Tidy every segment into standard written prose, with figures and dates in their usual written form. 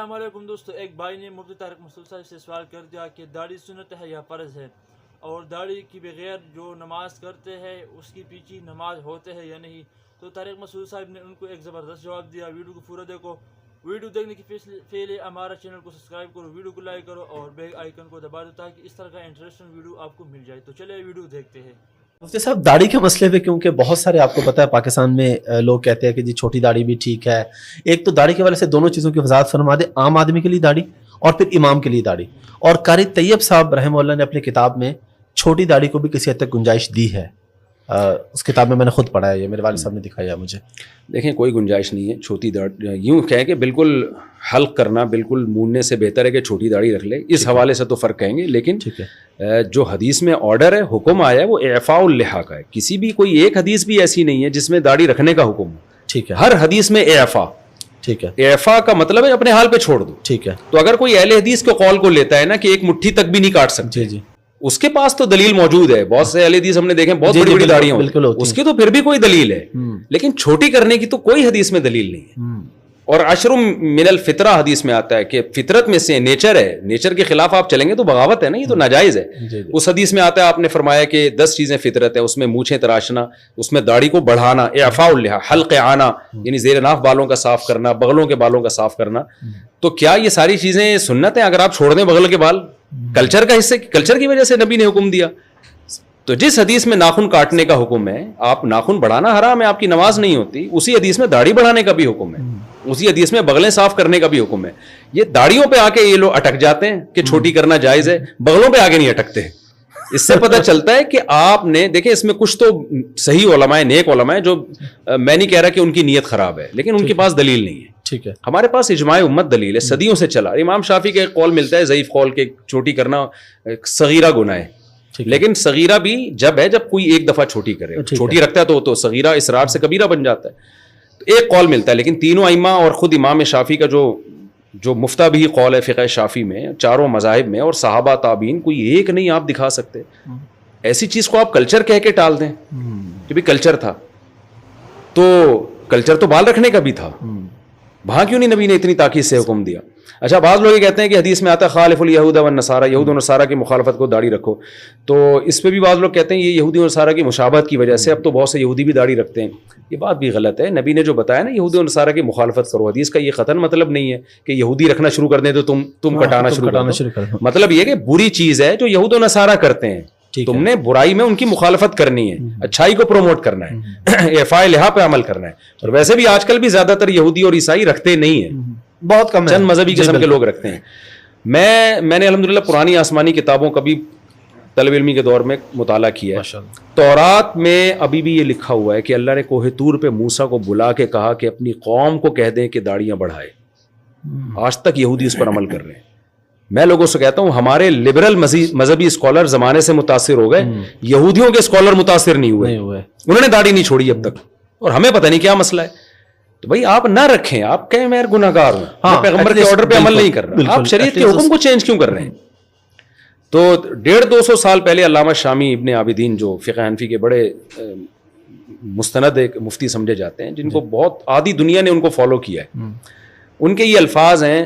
السلام علیکم دوستو. ایک بھائی نے مفتی طارق مسعود صاحب سے سوال کر دیا کہ داڑھی سنت ہے یا فرض ہے، اور داڑھی کے بغیر جو نماز کرتے ہیں اس کی پیچھے نماز ہوتے ہے یا نہیں. تو طارق مسعود صاحب نے ان کو ایک زبردست جواب دیا. ویڈیو کو پورا دیکھو. ویڈیو دیکھنے کی پہلے ہمارا چینل کو سبسکرائب کرو، ویڈیو کو لائک کرو اور بیل آئیکن کو دبا دو تاکہ اس طرح کا انٹرسٹنگ ویڈیو آپ کو مل جائے. تو چلے ویڈیو دیکھتے ہیں. مفتی صاحب داڑھی کے مسئلے پہ کیونکہ بہت سارے آپ کو پتہ ہے پاکستان میں لوگ کہتے ہیں کہ جی چھوٹی داڑھی بھی ٹھیک ہے. ایک تو داڑھی کے والے سے دونوں چیزوں کی وضاحت فرما دے، عام آدمی کے لیے داڑھی اور پھر امام کے لیے داڑھی. اور قاری طیب صاحب رحمہ اللہ نے اپنی کتاب میں چھوٹی داڑھی کو بھی کسی حد تک گنجائش دی ہے. اس کتاب میں نے خود پڑھا ہے، یہ میرے والد صاحب نے دکھایا مجھے. دیکھیں کوئی گنجائش نہیں ہے چھوٹی داڑھی. یوں کہیں کہ بالکل حلق کرنا بالکل موننے سے بہتر ہے کہ چھوٹی داڑھی رکھ لے. اس حوالے سے تو فرق کہیں گے، لیکن جو حدیث میں آرڈر ہے، حکم آیا ہے، وہ اعفاء اللحیٰ کا ہے. کسی بھی کوئی ایک حدیث بھی ایسی نہیں ہے جس میں داڑھی رکھنے کا حکم ہو. ٹھیک ہے، ہر حدیث میں اعفاء. ٹھیک ہے، اعفاء کا مطلب ہے اپنے حال پہ چھوڑ دو. ٹھیک ہے. تو اگر کوئی اہل حدیث کے قول کو لیتا ہے نا کہ ایک مٹھی تک بھی نہیں کاٹ سکتے، جی اس کے پاس تو دلیل موجود ہے. بہت سے اہل حدیث ہم نے دیکھے بہت بڑی بڑی داڑیاں ہوتی ہیں، اس کی تو پھر بھی کوئی دلیل ہے، لیکن چھوٹی کرنے کی تو کوئی حدیث میں دلیل نہیں ہے. اور عشر من الفطرہ حدیث میں آتا ہے کہ فطرت میں سے نیچر ہے، نیچر کے خلاف آپ چلیں گے تو بغاوت ہے نا، یہ تو ناجائز ہے. اس حدیث میں آتا ہے، آپ نے فرمایا کہ 10 چیزیں فطرت ہے، اس میں مونچھیں تراشنا، اس میں داڑھی کو بڑھانا، اعفاء اللحیٰ، حلق آنا یعنی زیر ناف بالوں کا صاف کرنا، بغلوں کے بالوں کا صاف کرنا. تو کیا یہ ساری چیزیں سنت ہیں اگر آپ چھوڑ دیں بغل کے بال؟ کلچر کا حصے، کلچر کی وجہ سے نبی نے حکم دیا. تو جس حدیث میں ناخن کاٹنے کا حکم ہے، آپ ناخن بڑھانا حرام ہے، آپ کی نماز نہیں ہوتی. اسی حدیث میں داڑھی بڑھانے کا بھی حکم ہے، اسی حدیث میں بغلیں صاف کرنے کا بھی حکم ہے. یہ داڑھیوں پہ آ کے یہ لوگ اٹک جاتے ہیں کہ چھوٹی کرنا جائز ہے، بغلوں پہ آگے نہیں اٹکتے. اس سے پتہ چلتا ہے کہ آپ نے دیکھیں اس میں کچھ تو صحیح علماء، نیک علماء جو میں نہیں کہہ رہا کہ ان کی نیت خراب ہے، لیکن ان کے پاس دلیل نہیں ہے. ٹھیک ہے. ہمارے پاس اجماع امت دلیل ہے، صدیوں سے چلا. امام شافعی کا ایک قول ملتا ہے ضعیف قول کے، چھوٹی کرنا صغیرہ گناہ ہے، لیکن صغیرہ بھی جب ہے جب کوئی ایک دفعہ چھوٹی کرے. چھوٹی رکھتا ہے تو صغیرہ اسرار سے کبیرہ بن جاتا ہے. تو ایک قول ملتا ہے، لیکن تینوں ائمہ اور خود امام شافعی کا جو مفتہ بھی قول ہے فقہ شافعی میں، چاروں مذاہب میں اور صحابہ تابعین، کوئی ایک نہیں آپ دکھا سکتے. ایسی چیز کو آپ کلچر کہہ کے ٹال دیں کہ بھی کلچر تھا، تو کلچر تو بال رکھنے کا بھی تھا، وہاں کیوں نہیں نبی نے اتنی تاکید سے حکم دیا؟ اچھا، بعض لوگ یہ کہتے ہیں کہ حدیث میں آتا ہے خالف الیہود والنصارى، یہود و نصارہ کی مخالفت کو داڑھی رکھو. تو اس پہ بھی بعض لوگ کہتے ہیں یہ یہودی و نصارہ کی مشابہت کی وجہ سے اب تو بہت سے یہودی بھی داڑھی رکھتے ہیں. یہ بات بھی غلط ہے. نبی نے جو بتایا نا یہودی و نصارہ کی مخالفت کرو، حدیث کا یہ قطعاً مطلب نہیں ہے کہ یہودی رکھنا شروع کر دیں تو تم کٹانا شروع کر دو. مطلب یہ کہ بری چیز ہے جو یہود و نصارہ کرتے ہیں، تم نے برائی میں ان کی مخالفت کرنی ہے، اچھائی کو پروموٹ کرنا ہے، اعفاء اللحیٰ پہ عمل کرنا ہے. اور ویسے بھی آج کل بھی زیادہ تر یہودی اور عیسائی رکھتے نہیں ہیں، بہت کم، چند مذہبی قسم کے لوگ رکھتے ہیں. میں نے الحمدللہ پرانی آسمانی کتابوں کا بھی طلب علمی کے دور میں مطالعہ کیا ہے. تورات میں ابھی بھی یہ لکھا ہوا ہے کہ اللہ نے کوہ طور پہ موسیٰ کو بلا کے کہا کہ اپنی قوم کو کہہ دیں کہ داڑیاں بڑھائے. آج تک یہودی اس پر عمل کر رہے ہیں. میں لوگوں سے کہتا ہوں ہمارے لبرل مذہبی اسکالر زمانے سے متاثر ہو گئے، یہودیوں کے اسکالر متاثر نہیں ہوئے. انہوں نے داڑھی نہیں چھوڑی اب تک، اور ہمیں پتہ نہیں کیا مسئلہ ہے. تو بھائی آپ نہ رکھیں، آپ کہیں میں گناہ گار ہوں، میں پیغمبر کے آرڈر پہ عمل نہیں کر رہا، آپ شریعت کے حکم کو چینج کیوں کر رہے ہیں؟ تو 150-200 سال پہلے علامہ شامی ابن عابدین جو فقہ حنفی کے بڑے مستند ایک مفتی سمجھے جاتے ہیں، جن کو بہت آدھی دنیا نے ان کو فالو کیا ہے، ان کے یہ الفاظ ہیں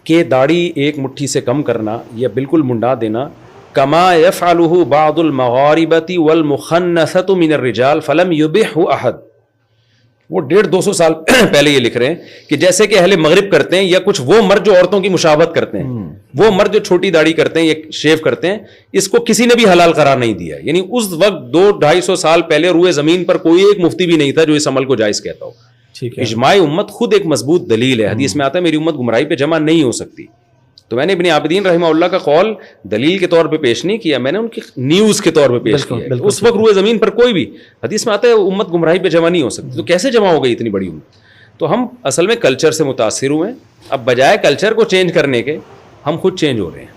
کہ داڑھی ایک مٹھی سے کم کرنا یا بالکل منڈا دینا، کما یفعلہ بعض المغاربۃ والمخنثۃ من الرجال فلم یبحہ احد. وہ 150-200 سال پہلے یہ لکھ رہے ہیں کہ جیسے کہ اہل مغرب کرتے ہیں، یا کچھ وہ مرد جو عورتوں کی مشابہت کرتے ہیں، وہ مرد جو چھوٹی داڑھی کرتے ہیں یا شیو کرتے ہیں، اس کو کسی نے بھی حلال قرار نہیں دیا. یعنی اس وقت 200-250 سال پہلے روئے زمین پر کوئی ایک مفتی بھی نہیں تھا جو اس عمل کو جائز کہتا ہو. اجماع امت خود ایک مضبوط دلیل ہے. حدیث میں آتا ہے میری امت گمراہی پہ جمع نہیں ہو سکتی. تو میں نے ابن عابدین رحمہ اللہ کا قول دلیل کے طور پہ پیش نہیں کیا، میں نے ان کی نیوز کے طور پہ پیش کیا. اس وقت روئے زمین پر کوئی بھی، حدیث میں آتا ہے امت گمراہی پہ جمع نہیں ہو سکتی. تو کیسے جمع ہو گئی اتنی بڑی امت؟ تو ہم اصل میں کلچر سے متاثر ہوئے ہیں. اب بجائے کلچر کو چینج کرنے کے ہم خود چینج ہو رہے ہیں.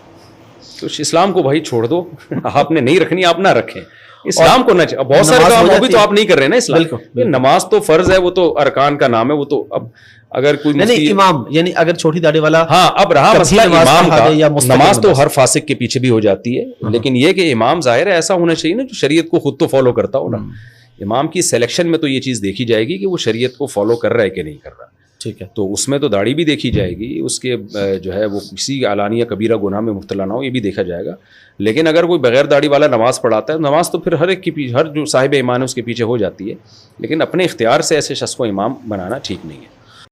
تو اسلام کو بھائی چھوڑ دو، آپ نے نہیں رکھنی آپ نہ رکھیں. اسلام کو نہ بہت سارے کام وہ بھی تو آپ نہیں کر رہے نا. اسلام نماز تو فرض ہے، وہ تو ارکان کا نام ہے. وہ تو اب اگر کوئی نہیں امام، یعنی اگر چھوٹی داڑھی والا، ہاں اب رہا مسئلہ امام کا، نماز تو ہر فاسق کے پیچھے بھی ہو جاتی ہے، لیکن یہ کہ امام ظاہر ہے ایسا ہونا چاہیے نا جو شریعت کو خود تو فالو کرتا ہو نا. امام کی سلیکشن میں تو یہ چیز دیکھی جائے گی کہ وہ شریعت کو فالو کر رہا ہے کہ نہیں کر رہا. ٹھیک ہے. تو اس میں تو داڑھی بھی دیکھی جائے گی, اس کے جو ہے وہ کسی اعلانیہ کبیرہ گناہ میں مبتلا نہ ہو, یہ بھی دیکھا جائے گا. لیکن اگر کوئی بغیر داڑھی والا نماز پڑھاتا ہے, نماز تو پھر ہر ایک کے پیچھے, ہر جو صاحب ایمان ہے اس کے پیچھے ہو جاتی ہے, لیکن اپنے اختیار سے ایسے شخص کو امام بنانا ٹھیک نہیں ہے.